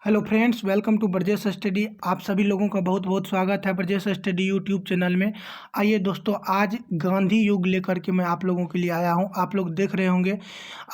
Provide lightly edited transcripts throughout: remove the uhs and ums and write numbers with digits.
Hello friends, welcome to Brajesh study. आप सभी लोगों का बहुत बहुत स्वागत है ब्रजेश स्टडी यूट्यूब चैनल में। आइए दोस्तों, आज गांधी युग लेकर के मैं आप लोगों के लिए आया हूं। आप लोग देख रहे होंगे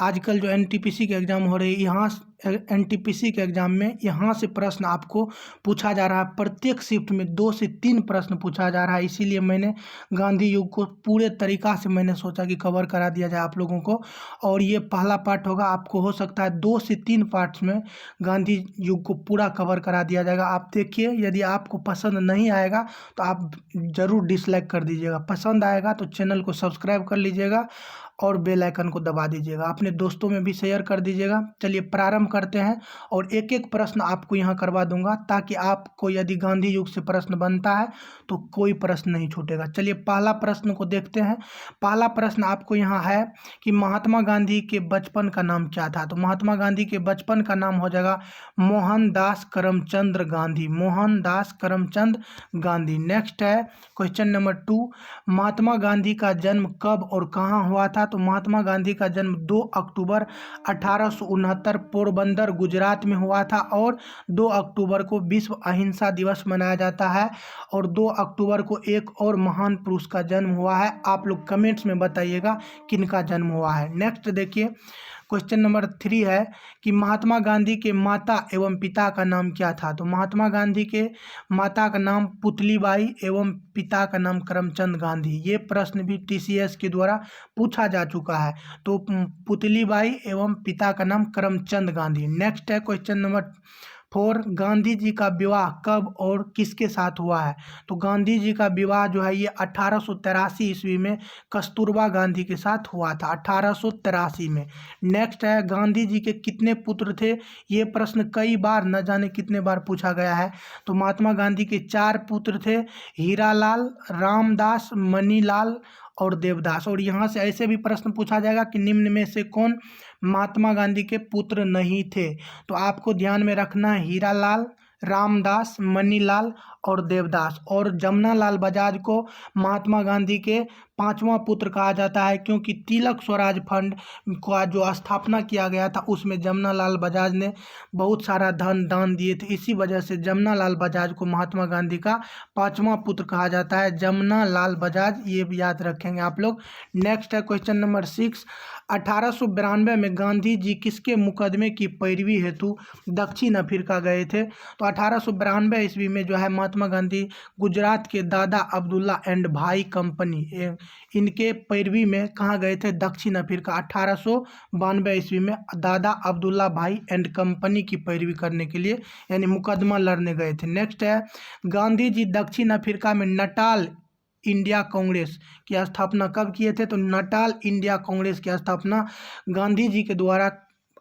आजकल जो एनटीपीसी के एग्ज़ाम हो रही है, यहाँ एनटीपीसी के एग्ज़ाम में यहाँ से प्रश्न आपको पूछा जा रहा है। प्रत्येक शिफ्ट में 2 से 3 प्रश्न पूछा जा रहा है। इसीलिए मैंने गांधी युग को पूरे तरीक़ा से मैंने सोचा कि कवर करा दिया जाए आप लोगों को। और ये पहला पार्ट होगा। आपको हो सकता है 2 से 3 पार्ट्स में गांधी युग को पूरा कवर करा दिया जाएगा। आप देखिए, यदि आपको पसंद नहीं आएगा तो आप ज़रूर डिसलाइक कर दीजिएगा। पसंद आएगा तो चैनल को सब्सक्राइब कर लीजिएगा और बेल आइकन को दबा दीजिएगा। अपने दोस्तों में भी शेयर कर दीजिएगा। चलिए प्रारंभ करते हैं और एक एक प्रश्न आपको यहाँ करवा दूंगा, ताकि आपको यदि गांधी युग से प्रश्न बनता है तो कोई प्रश्न नहीं छूटेगा। चलिए पहला प्रश्न को देखते हैं। पहला प्रश्न आपको यहाँ है कि महात्मा गांधी के बचपन का नाम क्या था। तो महात्मा गांधी के बचपन का नाम हो जाएगा मोहनदास करमचंद गांधी। मोहनदास करमचंद गांधी। नेक्स्ट है क्वेश्चन नंबर 2, महात्मा गांधी का जन्म कब और कहाँ हुआ था। तो महात्मा गांधी का जन्म 2 अक्टूबर 1869 पोरबंदर गुजरात में हुआ था और 2 अक्टूबर को विश्व अहिंसा दिवस मनाया जाता है और 2 अक्टूबर को एक और महान पुरुष का जन्म हुआ है। आप लोग कमेंट्स में बताइएगा किनका जन्म हुआ है। नेक्स्ट देखिए क्वेश्चन नंबर 3 है कि महात्मा गांधी के माता एवं पिता का नाम क्या था। तो महात्मा गांधी के माता का नाम पुतलीबाई एवं पिता का नाम करमचंद गांधी। ये प्रश्न भी टीसीएस के द्वारा पूछा जा चुका है। तो पुतलीबाई एवं पिता का नाम करमचंद गांधी। नेक्स्ट है क्वेश्चन नंबर 4, गांधी जी का विवाह कब और किसके साथ हुआ है। तो गांधी जी का विवाह जो है ये 1883 ईस्वी में कस्तूरबा गांधी के साथ हुआ था, 1883 में। नेक्स्ट है गांधी जी के कितने पुत्र थे। ये प्रश्न कई बार, न जाने कितने बार पूछा गया है। तो महात्मा गांधी के 4 पुत्र थे, हीरालाल, रामदास, मनीलाल और देवदास। और यहाँ से ऐसे भी प्रश्न पूछा जाएगा कि निम्न में से कौन महात्मा गांधी के पुत्र नहीं थे। तो आपको ध्यान में रखना है हीरालाल, रामदास, मनीलाल और देवदास। और जमनालाल बजाज को महात्मा गांधी के 5वां पुत्र कहा जाता है, क्योंकि तिलक स्वराज फंड का जो स्थापना किया गया था उसमें जमनालाल बजाज ने बहुत सारा धन दान दिए थे। इसी वजह से जमनालाल बजाज को महात्मा गांधी का 5वां पुत्र कहा जाता है, जमनालाल बजाज। ये भी याद रखेंगे आप लोग। नेक्स्ट है क्वेश्चन नंबर 6, 1892 में गांधी जी किसके मुकदमे की पैरवी हेतु दक्षिण अफ्रीका गए थे। तो 1892 ईस्वी में जो है महात्मा गांधी गुजरात के दादा अब्दुल्ला एंड भाई कंपनी, इनके पैरवी में कहाँ गए थे, दक्षिण अफ्रीका। 1892 ईस्वी में दादा अब्दुल्ला भाई एंड कंपनी की पैरवी करने के लिए, यानी मुकदमा लड़ने गए थे। नेक्स्ट है गांधी जी दक्षिण अफ्रीका में नटाल इंडिया कांग्रेस की स्थापना कब किए थे। तो नटाल इंडिया कांग्रेस की स्थापना गांधी जी के द्वारा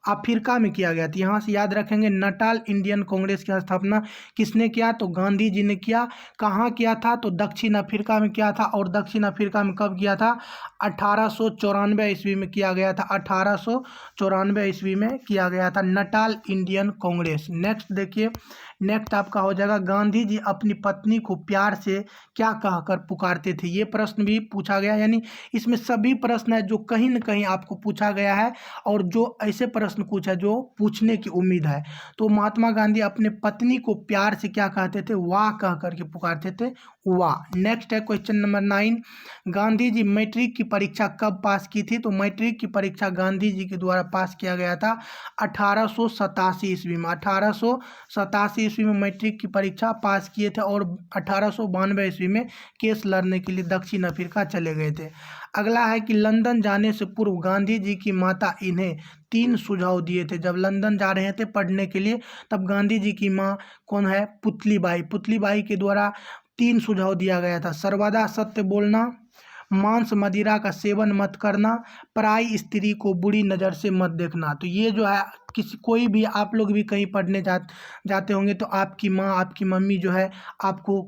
अफ्रीका में किया गया था। यहाँ से याद रखेंगे नटाल इंडियन कांग्रेस की स्थापना किसने किया, तो गांधी जी ने किया। कहाँ किया था, तो दक्षिण अफ्रीका में किया था। और दक्षिण अफ्रीका में कब किया था, 1894 ईस्वी में किया गया था। 1894 ईस्वी में किया गया था नटाल इंडियन कांग्रेस। नेक्स्ट देखिए, नेक्स्ट आपका हो जाएगा गांधी जी अपनी पत्नी को प्यार से क्या कहकर पुकारते थे। ये प्रश्न भी पूछा गया, यानी इसमें सभी प्रश्न है जो कहीं न कहीं आपको पूछा गया है और जो ऐसे प्रश्न पूछा जो पूछने की उम्मीद है। तो महात्मा गांधी अपने पत्नी को प्यार से क्या कहते थे, वाह कह करके पुकारते थे, वाह। नेक्स्ट है question number 9, Gandhi ji matric की परीक्षा कब पास की थी। तो मैट्रिक की परीक्षा गांधी जी के द्वारा पास किया गया था 1887 ईस्वी में। 1887 ईस्वी में मैट्रिक की परीक्षा पास किए थे और 1892 ईस्वी में केस लड़ने के लिए दक्षिण अफ्रीका चले गए थे। अगला है कि लंदन जाने से पूर्व गांधी जी की माता इन्हें 3 सुझाव दिए थे। जब लंदन जा रहे थे पढ़ने के लिए तब गांधी जी की माँ कौन है, पुतलीबाई। पुतलीबाई के द्वारा 3 सुझाव दिया गया था। सर्वदा सत्य बोलना, मांस मदिरा का सेवन मत करना, पराई स्त्री को बुरी नज़र से मत देखना। तो ये जो है कोई भी आप लोग भी कहीं पढ़ने जाते होंगे तो आपकी माँ, आपकी मम्मी जो है आपको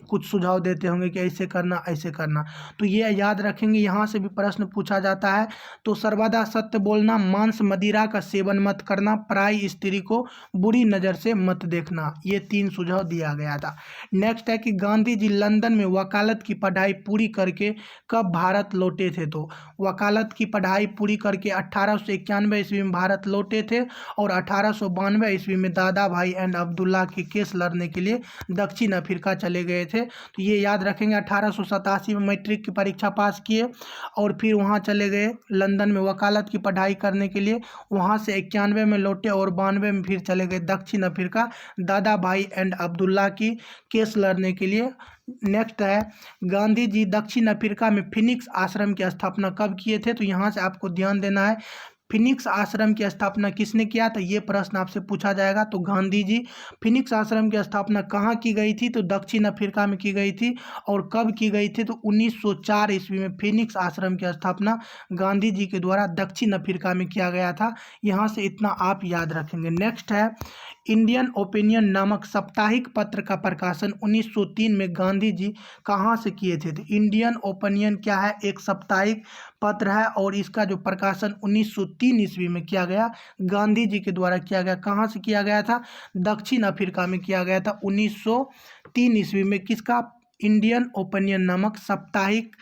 कुछ सुझाव देते होंगे कि ऐसे करना ऐसे करना। तो ये याद रखेंगे, यहाँ से भी प्रश्न पूछा जाता है। तो सर्वदा सत्य बोलना, मांस मदिरा का सेवन मत करना, पराई स्त्री को बुरी नज़र से मत देखना, ये 3 सुझाव दिया गया था। नेक्स्ट है कि गांधी जी लंदन में वकालत की पढ़ाई पूरी करके कब भारत लौटे थे। तो वकालत की पढ़ाई पूरी करके 1891 ईस्वी में भारत लौटे थे और 1892 ईस्वी में दादा भाई एंड अब्दुल्ला के केस लड़ने के लिए दक्षिण अफ्रीका चले गए थे। तो ये याद रखेंगे। 1887 में मैट्रिक की परीक्षा पास किए और फिर वहाँ चले गए लंदन में वकालत की पढ़ाई करने के लिए। वहाँ से 91 में लौटे और 92 में फिर चले गए दक्षिण अफ्रीका दादा भाई एंड अब्दुल्ला की केस लड़ने के लिए। नेक्स्ट है, गांधी जी दक्षिण अफ्रीका में फिनिक्स आश्रम की स्थापना कब किए थे? तो यहाँ से आपको ध्यान देना है, फिनिक्स आश्रम की स्थापना किसने किया था, ये प्रश्न आपसे पूछा जाएगा। तो गांधी जी। फिनिक्स आश्रम की स्थापना कहाँ की गई थी? तो दक्षिण अफ्रीका में की गई थी। और कब की गई थी? तो 1904 ईस्वी में फिनिक्स आश्रम की स्थापना गांधी जी के द्वारा दक्षिण अफ्रीका में किया गया था। यहाँ से इतना आप याद रखेंगे। नेक्स्ट है, इंडियन ओपिनियन नामक साप्ताहिक पत्र का प्रकाशन 1903 में गांधी जी कहाँ से किए थे? तो इंडियन ओपिनियन क्या है? एक साप्ताहिक पत्र है और इसका जो प्रकाशन 1903 ईस्वी में किया गया, गांधी जी के द्वारा किया गया। कहाँ से किया गया था? दक्षिण अफ्रीका में किया गया था 1903 ईस्वी में। किसका? इंडियन ओपिनियन नामक साप्ताहिक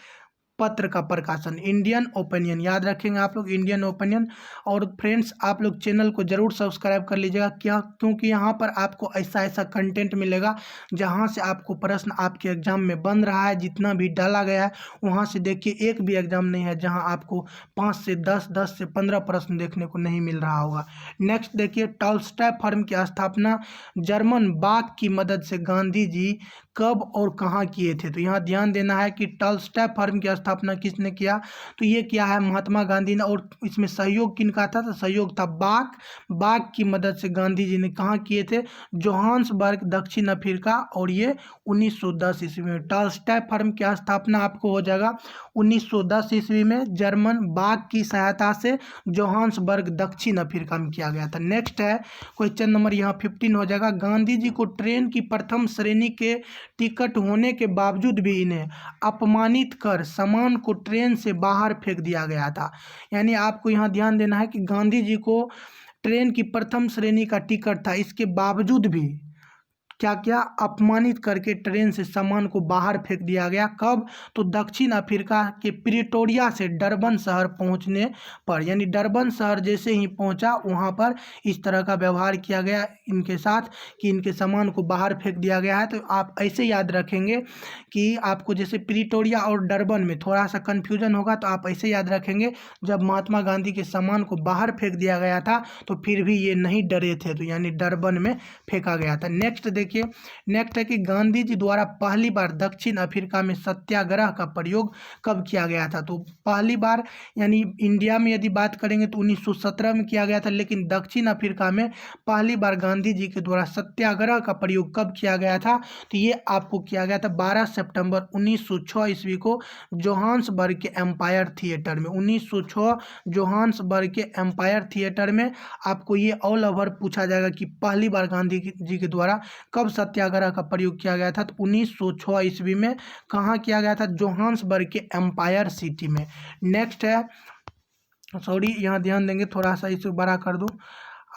पत्र का प्रकाशन, इंडियन ओपिनियन। याद रखेंगे आप लोग, इंडियन ओपिनियन। और फ्रेंड्स, आप लोग चैनल को जरूर सब्सक्राइब कर लीजिएगा, क्या? क्योंकि यहाँ पर आपको ऐसा ऐसा कंटेंट मिलेगा जहाँ से आपको प्रश्न आपके एग्जाम में बन रहा है। जितना भी डाला गया है वहाँ से देखिए, एक भी एग्जाम नहीं है जहाँ आपको 5 से 10, 10 से 15 प्रश्न देखने को नहीं मिल रहा होगा। नेक्स्ट देखिए, टॉल्स्टॉय फर्म की स्थापना जर्मन बाक की मदद से गांधी जी कब और कहाँ किए थे? तो यहाँ ध्यान देना है कि टॉल्स्टॉय फर्म की स्थापना किसने किया? तो ये किया है महात्मा गांधी ने। और इसमें सहयोग किनका था? तो सहयोग था बाक की मदद से गांधी जी ने कहाँ किए थे? जोहान्सबर्ग, दक्षिण अफ्रीका। और ये 1910 ईस्वी में। टॉल्स्टॉय फर्म की स्थापना आपको हो जाएगा 1910 ईस्वी में, जर्मन बाक की सहायता से जोहान्सबर्ग, दक्षिण अफ्रीका में किया गया था। नेक्स्ट है, क्वेश्चन नंबर यहाँ 15 हो जाएगा। गांधी जी को ट्रेन की प्रथम श्रेणी के टिकट होने के बावजूद भी इन्हें अपमानित कर सामान को ट्रेन से बाहर फेंक दिया गया था। यानी आपको यहाँ ध्यान देना है कि गांधी जी को ट्रेन की प्रथम श्रेणी का टिकट था, इसके बावजूद भी क्या क्या अपमानित करके ट्रेन से सामान को बाहर फेंक दिया गया। कब? तो दक्षिण अफ्रीका के प्रिटोरिया से डरबन शहर पहुंचने पर। यानी डरबन शहर जैसे ही पहुंचा वहां पर इस तरह का व्यवहार किया गया इनके साथ कि इनके सामान को बाहर फेंक दिया गया है। तो आप ऐसे याद रखेंगे कि आपको जैसे प्रिटोरिया और डरबन में थोड़ा सा कन्फ्यूजन होगा, तो आप ऐसे याद रखेंगे, जब महात्मा गांधी के सामान को बाहर फेंक दिया गया था तो फिर भी ये नहीं डरे थे, तो यानी डरबन में फेंका गया था। नेक्स्ट देखिए, नेक्स्ट है कि गांधी जी द्वारा पहली बार दक्षिण अफ्रीका में सत्याग्रह का प्रयोग कब किया गया था? तो पहली बार यानी इंडिया में यदि बात करेंगे तो 1917 में किया गया था, लेकिन दक्षिण अफ्रीका में पहली बार गांधी जी के द्वारा सत्याग्रह का प्रयोग कब किया गया था? तो ये आपको किया गया था 12 सितंबर 1906 ईस्वी को जोहान्सबर्ग के एम्पायर थिएटर में। 1906 जोहान्सबर्ग के एम्पायर थिएटर में आपको ये ऑल ओवर पूछा जाएगा कि पहली बार गांधी जी के द्वारा कब सत्याग्रह का प्रयोग किया गया था? तो 1906 ईस्वी में। कहाँ किया गया था? जोहान्सबर्ग के एम्पायर सिटी में। नेक्स्ट है, सॉरी यहाँ ध्यान देंगे, थोड़ा सा इसे बड़ा कर दूँ।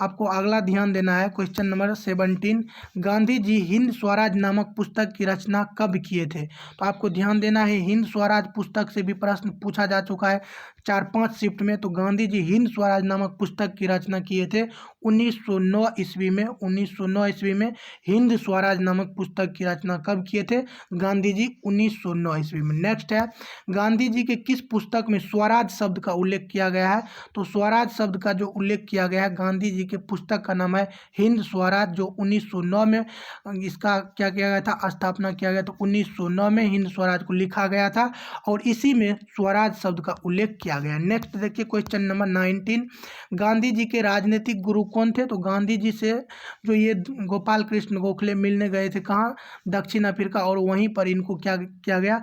आपको अगला ध्यान देना है, क्वेश्चन नंबर 17। गांधी जी हिंद स्वराज नामक पुस्तक की रचना कब किए थे? तो आपको ध्यान देना है, हिंद स्वराज पुस्तक से भी प्रश्न पूछा जा चुका है 4-5 शिफ्ट में। तो गांधी जी हिंद स्वराज नामक पुस्तक की रचना किए थे 1909 ईस्वी में। 1909 ईस्वी में हिंद स्वराज नामक पुस्तक की रचना कब किए थे? गांधी जी 1909 ईस्वी में। नेक्स्ट है, गांधी जी के किस पुस्तक में स्वराज शब्द का उल्लेख किया गया है? तो स्वराज शब्द का जो उल्लेख किया गया है, गांधी जी के पुस्तक का नाम है हिंद स्वराज, जो 1909 में इसका क्या किया गया था? स्थापना किया गया। तो 1909 में हिंद स्वराज को लिखा गया था और इसी में स्वराज शब्द का उल्लेख किया गया। नेक्स्ट देखिए, क्वेश्चन नंबर 19। गांधी जी के राजनीतिक गुरु कौन थे? तो गांधी जी से जो ये गोपाल कृष्ण गोखले मिलने गए थे, कहाँ? दक्षिण अफ्रीका। और वहीं पर इनको क्या किया गया?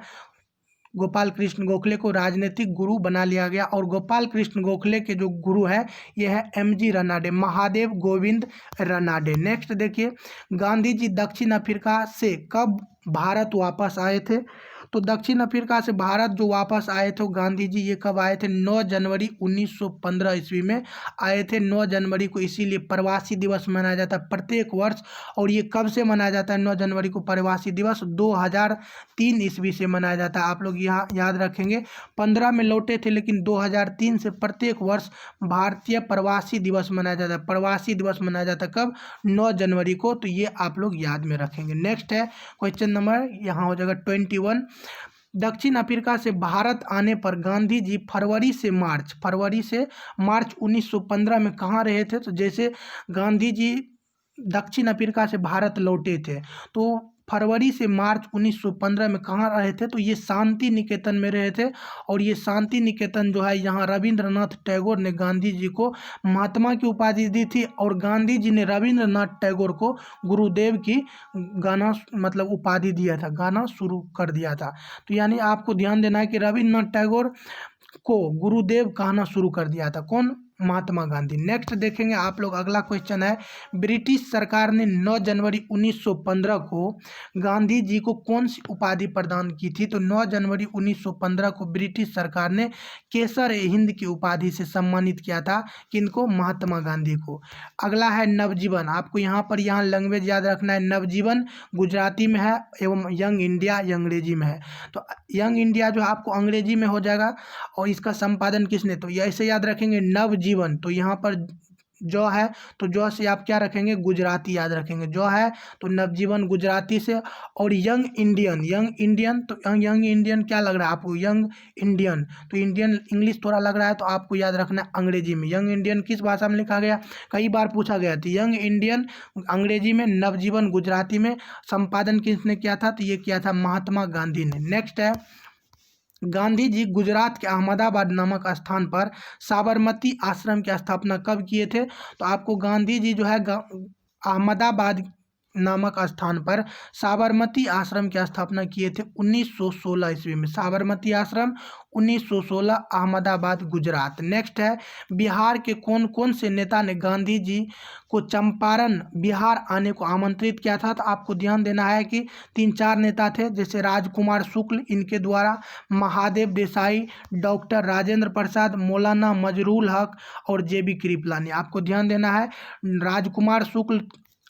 गोपाल कृष्ण गोखले को राजनीतिक गुरु बना लिया गया। और गोपाल कृष्ण गोखले के जो गुरु है ये है MG रनाडे, महादेव गोविंद रनाडे। नेक्स्ट देखिए, गांधी जी दक्षिण अफ्रीका से कब भारत वापस आए थे? तो दक्षिण अफ्रीका से भारत जो वापस आए थे गांधी जी, ये कब आए थे? 9 जनवरी 1915 ईस्वी में आए थे। 9 जनवरी को, इसीलिए प्रवासी दिवस मनाया जाता है प्रत्येक वर्ष। और ये कब से मनाया जाता है 9 जनवरी को प्रवासी दिवस? 2003 ईस्वी से मनाया जाता है। आप लोग यहाँ याद रखेंगे, 15 में लौटे थे, लेकिन 2003 से प्रत्येक वर्ष भारतीय प्रवासी दिवस मनाया जाता है। प्रवासी दिवस मनाया जाता है कब? 9 जनवरी को। तो ये आप लोग याद में रखेंगे। नेक्स्ट है क्वेश्चन नंबर, यहाँ हो जाएगा 21। दक्षिण अफ्रीका से भारत आने पर गांधी जी फरवरी से मार्च 1915 में कहाँ रहे थे? तो जैसे गांधी जी दक्षिण अफ्रीका से भारत लौटे थे तो फरवरी से मार्च 1915 में कहाँ रहे थे? तो ये शांति निकेतन में रहे थे। और ये शांति निकेतन जो है, यहाँ रविंद्रनाथ टैगोर ने गांधी जी को महात्मा की उपाधि दी थी। और गांधी जी ने रविंद्रनाथ टैगोर को गुरुदेव की गाना मतलब उपाधि दिया था, गाना शुरू कर दिया था। तो यानी आपको ध्यान देना है कि रविंद्रनाथ टैगोर को गुरुदेव कहना शुरू कर दिया था, कौन? महात्मा गांधी। नेक्स्ट देखेंगे आप लोग, अगला क्वेश्चन है, ब्रिटिश सरकार ने 9 जनवरी 1915 को गांधी जी को कौन सी उपाधि प्रदान की थी? तो 9 जनवरी 1915 को ब्रिटिश सरकार ने केसर ए हिंद की उपाधि से सम्मानित किया था। किनको? महात्मा गांधी को। अगला है नवजीवन। आपको यहाँ लैंग्वेज याद रखना है। नवजीवन गुजराती में है एवं यंग इंडिया ये अंग्रेजी में है। तो यंग इंडिया जो आपको अंग्रेजी में हो जाएगा। और इसका संपादन किसने? तो ये ऐसे याद रखेंगे, नवजीवन। तो यहाँ पर जो है, तो जो से आप क्या रखेंगे? गुजराती याद रखेंगे। जो है तो नवजीवन गुजराती से। और यंग इंडियन तो यंग इंडियन क्या लग रहा है आपको? Young Indian. तो इंडियन इंग्लिश थोड़ा लग रहा है, तो आपको याद रखना है अंग्रेजी में। यंग इंडियन किस भाषा में लिखा गया? कई बार पूछा गया था। यंग इंडियन अंग्रेजी में, नवजीवन गुजराती में। संपादन किसने किया था? तो ये किया था महात्मा गांधी ने। नेक्स्ट है, गांधी जी गुजरात के अहमदाबाद नामक स्थान पर साबरमती आश्रम की स्थापना कब किए थे? तो आपको गांधी जी जो है अहमदाबाद नामक स्थान पर साबरमती आश्रम की स्थापना किए थे 1916 ईस्वी में। साबरमती आश्रम 1916 अहमदाबाद गुजरात। नेक्स्ट है, बिहार के कौन कौन से नेता ने गांधी जी को चंपारण बिहार आने को आमंत्रित किया था? तो आपको ध्यान देना है कि 3-4 नेता थे, जैसे राजकुमार शुक्ल, इनके द्वारा महादेव देसाई, डॉक्टर राजेंद्र प्रसाद, मौलाना मजरूल हक और जेबी कृपलानी। आपको ध्यान देना है, राजकुमार शुक्ल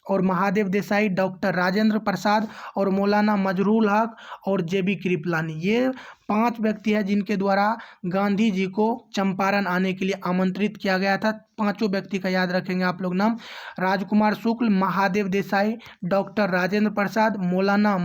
और महादेव देसाई, डॉक्टर राजेंद्र प्रसाद और मौलाना मजरूल हक और जेबी कृपलानी, ये 5 व्यक्ति हैं जिनके द्वारा गांधी जी को चंपारण आने के लिए आमंत्रित किया गया था। 5 व्यक्ति का याद रखेंगे आप लोग नाम, राजकुमार शुक्ल, महादेव देसाई, डॉक्टर राजेंद्र प्रसाद, मौलाना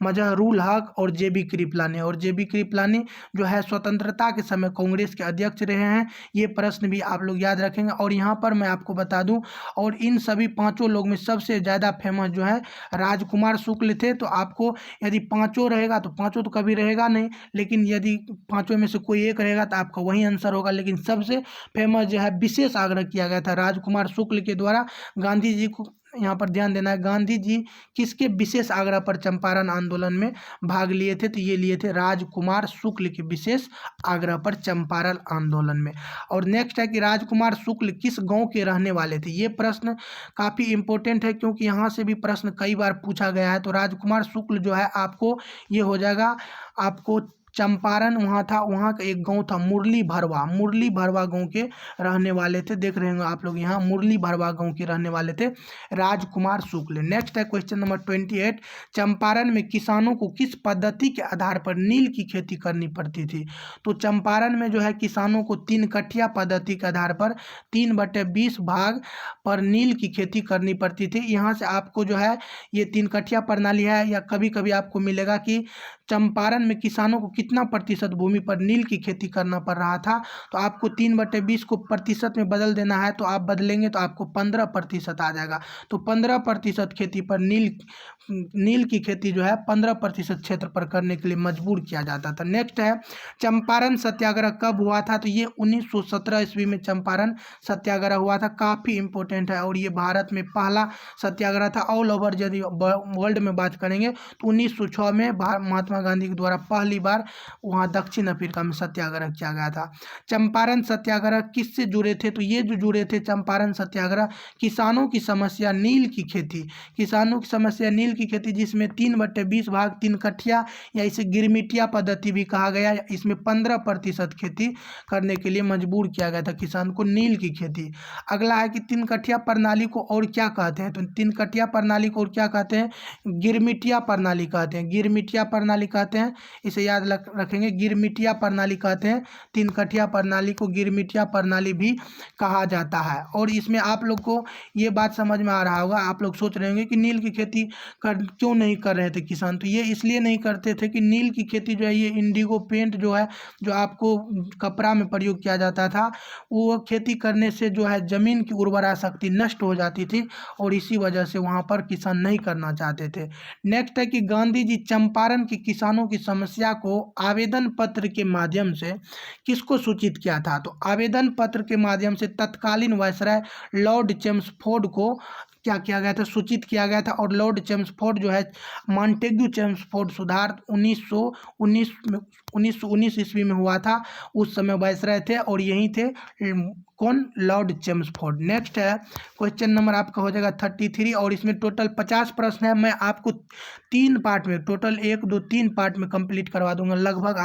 मजहरूल हक और जेबी कृपलानी। और जेबी कृपलानी जो है स्वतंत्रता के समय कांग्रेस के अध्यक्ष रहे हैं। ये प्रश्न भी आप लोग याद रखेंगे। और यहाँ पर मैं आपको बता दूं, और इन सभी 5 लोग में सबसे ज़्यादा फेमस जो है राजकुमार शुक्ल थे। तो आपको यदि 5 रहेगा तो 5 तो कभी रहेगा नहीं, लेकिन यदि 5 में से कोई एक रहेगा तो आपका वही आंसर होगा। लेकिन सबसे फेमस जो है, विशेष आग्रह किया गया था राजकुमार शुक्ल के द्वारा गांधी जी को। यहाँ पर ध्यान देना है, गांधी जी किसके विशेष आग्रह पर चंपारण आंदोलन में भाग लिए थे? तो ये लिए थे राजकुमार शुक्ल के विशेष आग्रह पर चंपारण आंदोलन में। और नेक्स्ट है कि राजकुमार शुक्ल किस गांव के रहने वाले थे? ये प्रश्न काफ़ी इंपॉर्टेंट है, क्योंकि यहाँ से भी प्रश्न कई बार पूछा गया है। तो राजकुमार शुक्ल जो है आपको ये हो जाएगा, आपको चंपारण वहाँ था, वहाँ का एक गांव था मुरली भरवा गांव के रहने वाले थे। देख रहे होंगे आप लोग, यहाँ मुरली भरवा गांव के रहने वाले थे राजकुमार शुक्ल। नेक्स्ट है क्वेश्चन नंबर 28, चंपारण में किसानों को किस पद्धति के आधार पर नील की खेती करनी पड़ती थी? तो चंपारण में जो है किसानों को 3 कठिया पद्धति के आधार पर 3/20 भाग पर नील की खेती करनी पड़ती थी। यहाँ से आपको जो है ये 3 कठिया प्रणाली है, या कभी कभी आपको मिलेगा कि चंपारण में किसानों को कितना प्रतिशत भूमि पर नील की खेती करना पड़ रहा था। तो आपको 3/20 को प्रतिशत में बदल देना है, तो आप बदलेंगे तो आपको 15% आ जाएगा। तो 15% खेती पर नील की खेती जो है 15% क्षेत्र पर करने के लिए मजबूर किया जाता था। नेक्स्ट है, चंपारण सत्याग्रह कब हुआ था? तो ये 1917 ईस्वी में चंपारण सत्याग्रह हुआ था। काफ़ी इंपॉर्टेंट है, और ये भारत में पहला सत्याग्रह था। ऑल ओवर यदि वर्ल्ड में बात करेंगे तो 1906 में महात्मा गांधी के द्वारा पहली बार वहाँ दक्षिण अफ्रीका में सत्याग्रह किया गया था। चंपारण सत्याग्रह किससे जुड़े थे? तो ये जो जुड़े थे चंपारण सत्याग्रह किसानों की समस्या नील की खेती, किसानों की समस्या नील की खेती, जिसमें 3/20 भाग 3 कठिया या इसे गिरमिटिया पद्धति भी कहा गया। इसमें 15% खेती करने के लिए मजबूर किया गया था किसान को, नील की खेती। अगला है कि 3 कठिया प्रणाली को और क्या कहते हैं? तो 3 कठिया प्रणाली को और क्या कहते हैं? गिरमिटिया प्रणाली कहते हैं, गिरमिटिया प्रणाली कहते हैं। इसे याद रखेंगे, गिरमिटिया प्रणाली कहते हैं। 3 कठिया प्रणाली को गिरमिटिया प्रणाली भी कहा जाता है। और इसमें आप लोग को ये बात समझ में आ रहा होगा, आप लोग सोच रहे होंगे कि नील की खेती क्यों नहीं कर रहे थे किसान? तो ये इसलिए नहीं करते थे कि नील की खेती जो है, ये इंडिगो पेंट जो है, जो आपको कपड़ा में प्रयोग किया जाता था, वो खेती करने से जो है ज़मीन की उर्वरा शक्ति नष्ट हो जाती थी और इसी वजह से वहाँ पर किसान नहीं करना चाहते थे। नेक्स्ट है कि गांधी जी चंपारण के किसानों की समस्या को आवेदन पत्र के माध्यम से किसको सूचित किया था? तो आवेदन पत्र के माध्यम से तत्कालीन वायसराय लॉर्ड चेम्सफोर्ड को क्या किया गया था? सूचित किया गया था। और लॉर्ड चेम्सफोर्ड जो है, मॉन्टेग्यू चेम्सफोर्ड सुधार 1919 ईस्वी में हुआ था। उस समय वायसराय थे और यही थे कौन? Lord Chelmsford. नेक्स्ट है क्वेश्चन नंबर आपका हो जाएगा 33 और इसमें टोटल 50 प्रश्न है। मैं आपको 3 पार्ट में, टोटल 1 2 3 पार्ट में कंप्लीट करवा दूंगा। लगभग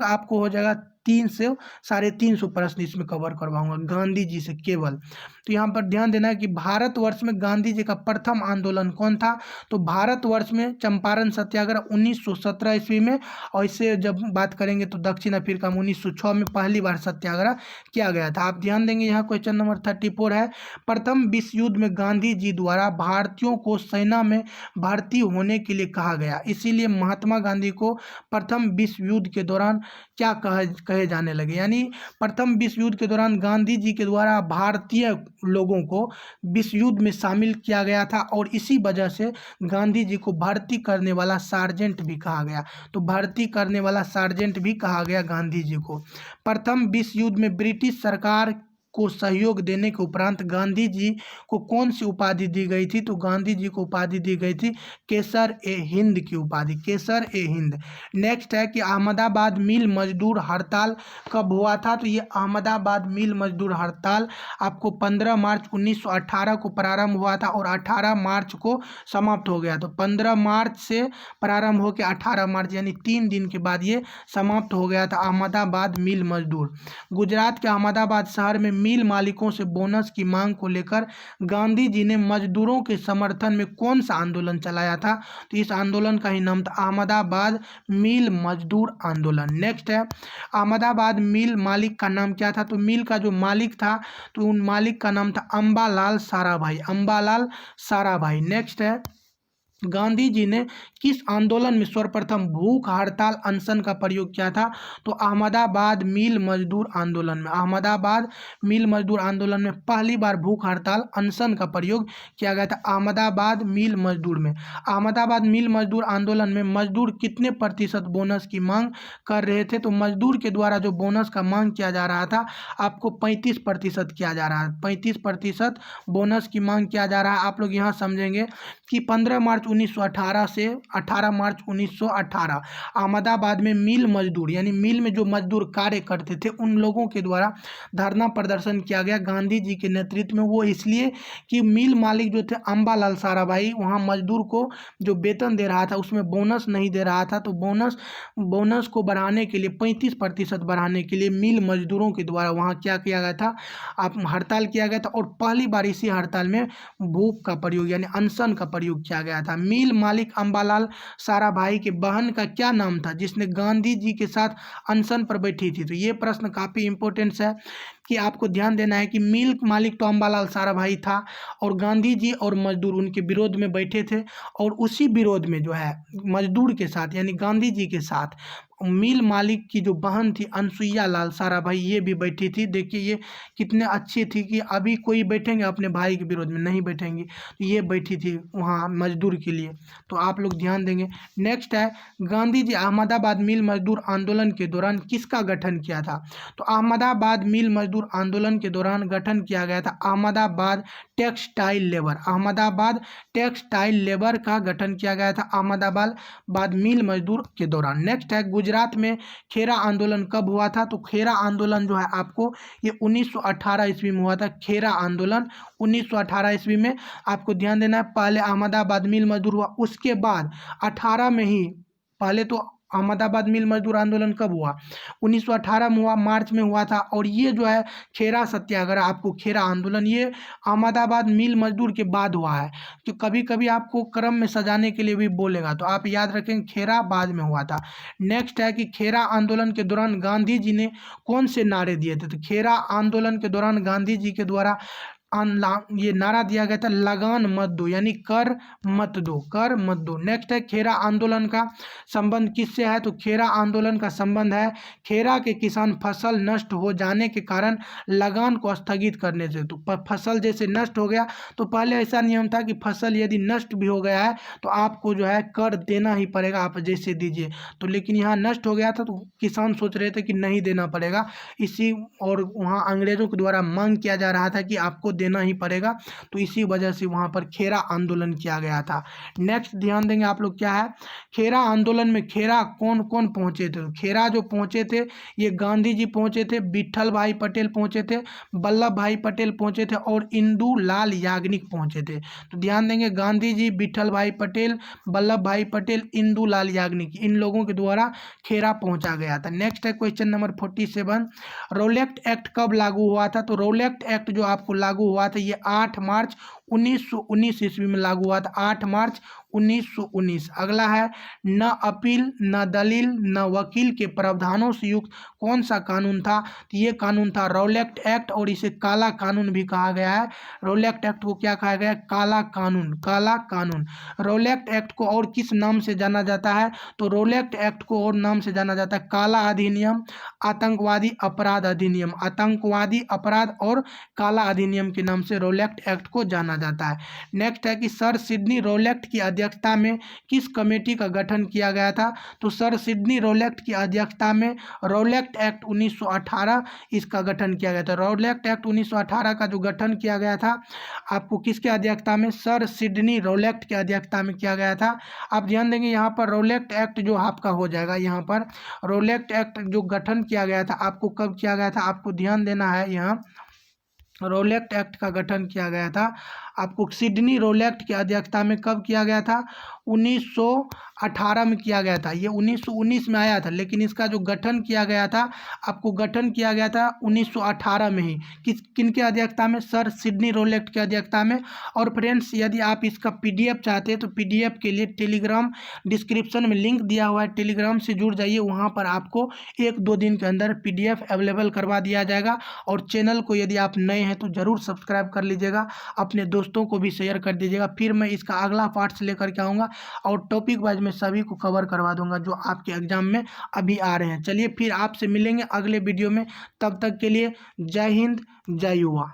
आपको हो जाएगा 300 से 350 प्रश्न इसमें कवर करवाऊंगा गांधी जी से केवल। तो यहाँ पर ध्यान देना है कि भारतवर्ष में गांधी जी का प्रथम आंदोलन कौन था? तो भारतवर्ष में चंपारण सत्याग्रह 1917 ईस्वी में, और इससे जब बात करेंगे तो दक्षिण अफ्रीका में 1906 में पहली बार सत्याग्रह किया गया था। आप ध्यान देंगे, यहाँ क्वेश्चन नंबर 34 है, प्रथम विश्व युद्ध में गांधी जी द्वारा भारतीयों को सेना में भर्ती होने के लिए कहा गया, इसीलिए महात्मा गांधी को प्रथम विश्व युद्ध के दौरान क्या कहे जाने लगे? यानी प्रथम विश्व युद्ध के दौरान गांधी जी के द्वारा भारतीय लोगों को विश्व युद्ध में शामिल किया गया था और इसी वजह से गांधी जी को भर्ती करने वाला सार्जेंट भी कहा गया। तो भर्ती करने वाला सार्जेंट भी कहा गया गांधी जी को। प्रथम विश्व युद्ध में ब्रिटिश सरकार को सहयोग देने के उपरांत गांधी जी को कौन सी उपाधि दी गई थी? तो गांधी जी को उपाधि दी गई थी केसर ए हिंद की उपाधि, केसर ए हिंद। नेक्स्ट है कि अहमदाबाद मिल मजदूर हड़ताल कब हुआ था? तो ये अहमदाबाद मिल मजदूर हड़ताल आपको 15 मार्च 1918 को प्रारंभ हुआ था और 18 मार्च को समाप्त हो गया। तो 15 मार्च से प्रारंभ होकर 18 मार्च यानी 3 दिन के बाद ये समाप्त हो गया था अहमदाबाद मिल मजदूर। गुजरात के अहमदाबाद शहर में मिल मालिकों से बोनस की मांग को लेकर गांधी जी ने मजदूरों के समर्थन में कौन सा आंदोलन चलाया था? तो इस आंदोलन का ही नाम था अहमदाबाद मिल मजदूर आंदोलन। नेक्स्ट है, अहमदाबाद मिल मालिक का नाम क्या था? तो मिल का जो मालिक था, तो उन मालिक का नाम था अंबालाल साराभाई, अंबालाल साराभाई। नेक्स्ट है, गांधी जी ने किस आंदोलन में सर्वप्रथम भूख हड़ताल अनशन का प्रयोग किया था? तो अहमदाबाद मिल मजदूर आंदोलन में, अहमदाबाद मिल मजदूर आंदोलन में पहली बार भूख हड़ताल अनशन का प्रयोग किया गया था अहमदाबाद मिल मजदूर में। अहमदाबाद मिल मजदूर आंदोलन में मजदूर कितने प्रतिशत बोनस की मांग कर रहे थे? तो मजदूर के द्वारा जो बोनस का मांग किया जा रहा था आपको 35% किया जा रहा है, 35% बोनस की मांग किया जा रहा है। आप लोग यहाँ समझेंगे कि 15 मार्च 1918 से 18 मार्च 1918 अहमदाबाद में मिल मजदूर यानी मिल में जो मजदूर कार्य करते थे उन लोगों के द्वारा धरना प्रदर्शन किया गया गांधी जी के नेतृत्व में। वो इसलिए कि मिल मालिक जो थे अंबालाल साराभाई, वहाँ मजदूर को जो वेतन दे रहा था उसमें बोनस नहीं दे रहा था। तो बोनस को बढ़ाने के लिए 35% बढ़ाने के लिए मिल मजदूरों के द्वारा वहाँ क्या किया गया था? आप हड़ताल किया गया था और पहली बार इसी हड़ताल में भूख का प्रयोग यानी अनशन का प्रयोग किया गया था। मिल मालिक अंबालाल साराभाई के बहन का क्या नाम था जिसने गांधी जी के साथ अनशन पर बैठी थी? तो ये प्रश्न काफ़ी इंपॉर्टेंट है कि आपको ध्यान देना है कि मिल मालिक तो अंबालाल साराभाई था और गांधी जी और मजदूर उनके विरोध में बैठे थे और उसी विरोध में जो है मजदूर के साथ यानी गांधी जी के साथ मिल मालिक की जो बहन थी अनसुईया लाल साराभाई, ये भी बैठी थी। देखिए ये कितने अच्छी थी कि अभी कोई बैठेंगे अपने भाई के विरोध में, नहीं बैठेंगी। ये बैठी थी वहाँ मजदूर के लिए, तो आप लोग ध्यान देंगे। नेक्स्ट है, गांधी जी अहमदाबाद मिल मजदूर आंदोलन के दौरान किसका गठन किया था? तो अहमदाबाद मिल मजदूर आंदोलन के दौरान गठन किया गया था Ahmedabad textile labour, Ahmedabad textile labour का गठन किया गया था अहमदाबाद मिल मजदूर के दौरान। नेक्स्ट है, गुजरात में खेरा आंदोलन कब हुआ था? तो खेरा आंदोलन जो है आपको ये 1918 ईस्वी में हुआ था। खेरा आंदोलन 1918 ईस्वी में आपको ध्यान देना है। पहले अहमदाबाद मिल मजदूर हुआ, उसके बाद 18 में ही, पहले तो अहमदाबाद मिल मजदूर आंदोलन कब हुआ? 1918 में हुआ, मार्च में हुआ था। और ये जो है खेरा सत्याग्रह, आपको खेरा आंदोलन, ये अहमदाबाद मिल मजदूर के बाद हुआ है। तो कभी कभी आपको क्रम में सजाने के लिए भी बोलेगा, तो आप याद रखें खेरा बाद में हुआ था। नेक्स्ट है कि खेरा आंदोलन के दौरान गांधी जी ने कौन से नारे दिए थे? तो खेरा आंदोलन के दौरान गांधी जी के द्वारा ये नारा दिया गया था, लगान मत दो, यानी कर मत दो, कर मत दो। नेक्स्ट है, खेरा आंदोलन का संबंध किससे है? तो खेरा आंदोलन का संबंध है खेरा के किसान फसल नष्ट हो जाने के कारण लगान को स्थगित करने से। तो फसल जैसे नष्ट हो गया, तो पहले ऐसा नियम था कि फसल यदि नष्ट भी हो गया है तो आपको जो है कर देना ही पड़ेगा, आप जैसे दीजिए। तो लेकिन यहाँ नष्ट हो गया था तो किसान सोच रहे थे कि नहीं देना पड़ेगा, इसी और वहाँ अंग्रेजों के द्वारा मांग किया जा रहा था कि आपको देना ही पड़ेगा, तो इसी वजह से वहाँ पर खेरा आंदोलन किया गया था। नेक्स्ट ध्यान देंगे आप लोग, क्या है खेरा आंदोलन में? खेरा कौन कौन पहुँचे थे? खेरा जो पहुँचे थे ये गांधी जी पहुँचे थे, विट्ठल भाई पटेल पहुँचे थे, वल्लभ भाई पटेल पहुँचे थे और इंदु लाल याग्निक पहुँचे थे। तो ध्यान देंगे, गांधी जी, विट्ठल भाई पटेल, वल्लभ भाई पटेल, इंदु लाल याग्निक, इन लोगों के द्वारा खेरा पहुँचा गया था। नेक्स्ट है क्वेश्चन नंबर 47, रोलेक्ट एक्ट कब लागू हुआ था? तो रोलेक्ट एक्ट जो आपको लागू हुआ था ये 8 मार्च 1919 ईस्वी में लागू हुआ था, 8 मार्च 1919। अगला है, न अपील, न दलील, न वकील के प्रावधानों से युक्त कौन सा कानून था? तो ये कानून था रोलेक्ट एक्ट, और इसे काला कानून भी कहा गया है। रोलेक्ट एक्ट को क्या कहा गया है? काला कानून, काला कानून। रोलेक्ट एक्ट को और किस नाम से जाना जाता है? तो रोलेक्ट एक्ट को और नाम से जाना जाता है काला अधिनियम, आतंकवादी अपराध अधिनियम, आतंकवादी अपराध और काला अधिनियम के नाम से रोलेक्ट एक्ट को जाना जाता है। नेक्स्ट है कि सर सिडनी रोलेक्ट की अध्यक्षता में किस कमेटी का गठन किया गया था? तो सर सिडनी रोलेक्ट की अध्यक्षता में रोलेक्ट एक्ट 1918 इसका गठन किया गया था। रोलेक्ट एक्ट 1918 का जो गठन किया गया था आपको किसके अध्यक्षता में? सर सिडनी रोलेक्ट की अध्यक्षता में किया गया था। आप ध्यान देंगे यहाँ पर रोलेक्ट एक्ट जो आपका हो जाएगा, यहाँ पर रोलेक्ट एक्ट जो गठन किया गया था आपको कब किया गया था? आपको ध्यान देना है, यहाँ रोलेक्ट एक्ट का गठन किया गया था आपको सिडनी रोलेक्ट की अध्यक्षता में कब किया गया था? 1918 में किया गया था। ये 1919 में आया था, लेकिन इसका जो गठन किया गया था आपको गठन किया गया था 1918 में ही। किनके अध्यक्षता में? सर सिडनी रोलेक्ट की अध्यक्षता में। और फ्रेंड्स यदि आप इसका PDF चाहते हैं तो PDF के लिए टेलीग्राम डिस्क्रिप्शन में लिंक दिया हुआ है, टेलीग्राम से जुड़ जाइए, वहाँ पर आपको 1-2 दिन के अंदर PDF अवेलेबल करवा दिया जाएगा। और चैनल को यदि आप नए हैं तो ज़रूर सब्सक्राइब कर लीजिएगा, अपने दोस्तों को भी शेयर कर दीजिएगा। फिर मैं इसका अगला पार्ट्स लेकर के आऊँगा और टॉपिक वाइज में सभी को कवर करवा दूंगा जो आपके एग्जाम में अभी आ रहे हैं। चलिए फिर आपसे मिलेंगे अगले वीडियो में, तब तक के लिए जय हिंद, जय युवा।